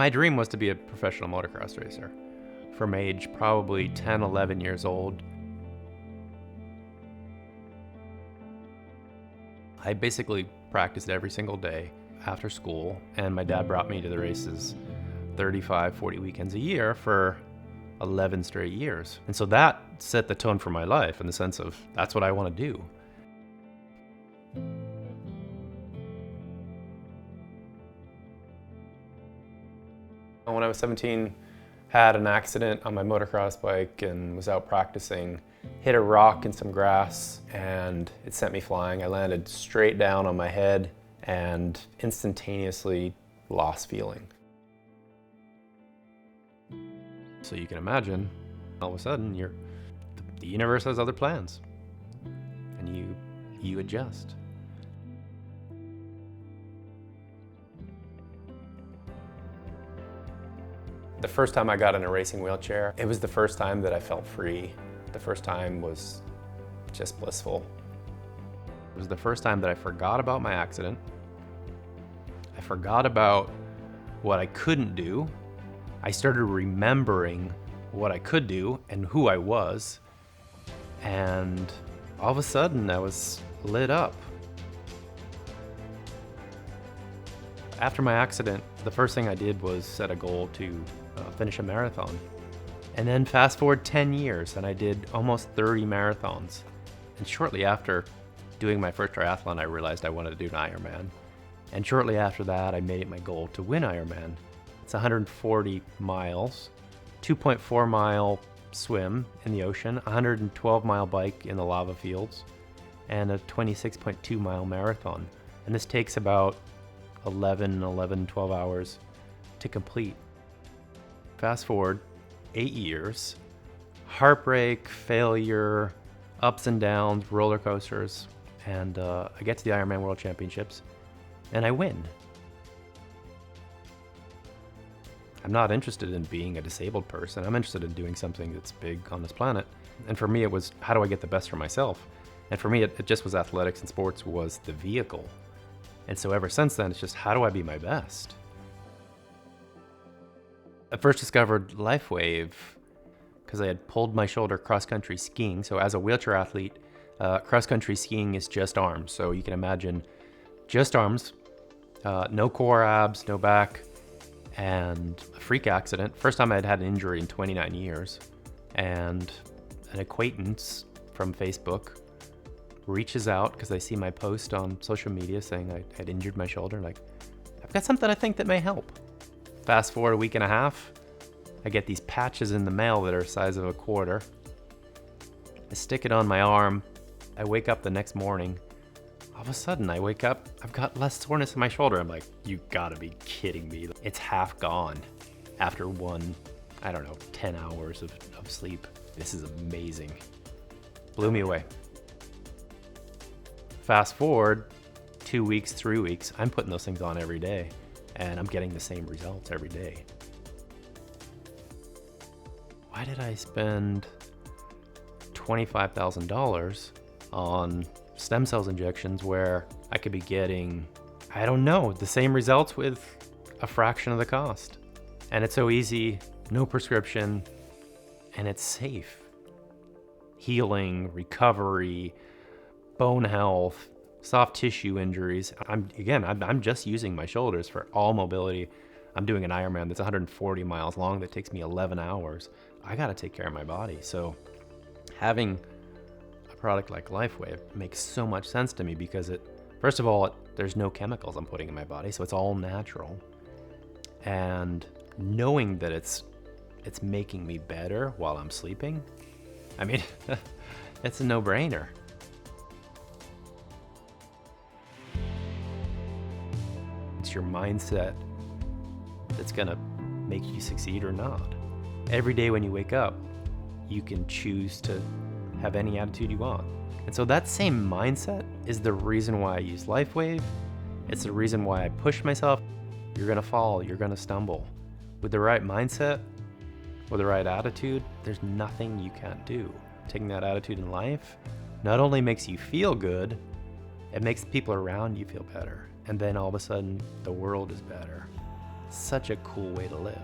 My dream was to be a professional motocross racer from age probably 10, 11 years old. I basically practiced every single day after school, and my dad brought me to the races 35, 40 weekends a year for 11 straight years. And so that set the tone for my life in the sense of that's what I want to do. When I was 17, had an accident on my motocross bike and was out practicing, hit a rock in some grass, and it sent me flying. I landed straight down on my head and instantaneously lost feeling. So you can imagine, all of a sudden, the universe has other plans, and you adjust. The first time I got in a racing wheelchair, it was the first time that I felt free. The first time was just blissful. It was the first time that I forgot about my accident. I forgot about what I couldn't do. I started remembering what I could do and who I was. And all of a sudden, I was lit up. After my accident, the first thing I did was set a goal to finish a marathon. And then fast forward 10 years, and I did almost 30 marathons. And shortly after doing my first triathlon, I realized I wanted to do an Ironman. And shortly after that, I made it my goal to win Ironman. It's 140 miles, 2.4 mile swim in the ocean, 112 mile bike in the lava fields, and a 26.2 mile marathon. And this takes about 12 hours to complete. Fast forward 8 years, heartbreak, failure, ups and downs, roller coasters, and I get to the Ironman World Championships, and I win. I'm not interested in being a disabled person. I'm interested in doing something that's big on this planet. And for me, it was, how do I get the best for myself? And for me, it just was athletics and sports was the vehicle. And so ever since then, it's just, how do I be my best? I first discovered LifeWave because I had pulled my shoulder cross-country skiing. So as a wheelchair athlete, cross-country skiing is just arms. So you can imagine just arms, no core, abs, no back, and a freak accident. First time I'd had an injury in 29 years. And an acquaintance from Facebook reaches out because they see my post on social media saying I had injured my shoulder. Like, I've got something I think that may help. Fast forward a week and a half, I get these patches in the mail that are the size of a quarter. I stick it on my arm. I wake up the next morning. All of a sudden, I wake up, I've got less soreness in my shoulder. I'm like, you gotta be kidding me. It's half gone after 10 hours of sleep. This is amazing. Blew me away. Fast forward 2 weeks, 3 weeks, I'm putting those things on every day, and I'm getting the same results every day. Why did I spend $25,000 on stem cells injections where I could be getting, I don't know, the same results with a fraction of the cost? And it's so easy, no prescription, and it's safe. Healing, recovery, bone health, soft tissue injuries. I'm just using my shoulders for all mobility. I'm doing an Ironman that's 140 miles long that takes me 11 hours. I gotta take care of my body. So having a product like LifeWave makes so much sense to me because first of all, there's no chemicals I'm putting in my body, so it's all natural. And knowing that it's making me better while I'm sleeping, I mean, it's a no-brainer. It's your mindset that's gonna make you succeed or not. Every day when you wake up, you can choose to have any attitude you want. And so that same mindset is the reason why I use LifeWave. It's the reason why I push myself. You're gonna fall, you're gonna stumble. With the right mindset, with the right attitude, there's nothing you can't do. Taking that attitude in life not only makes you feel good, it makes the people around you feel better. And then all of a sudden, the world is better. Such a cool way to live.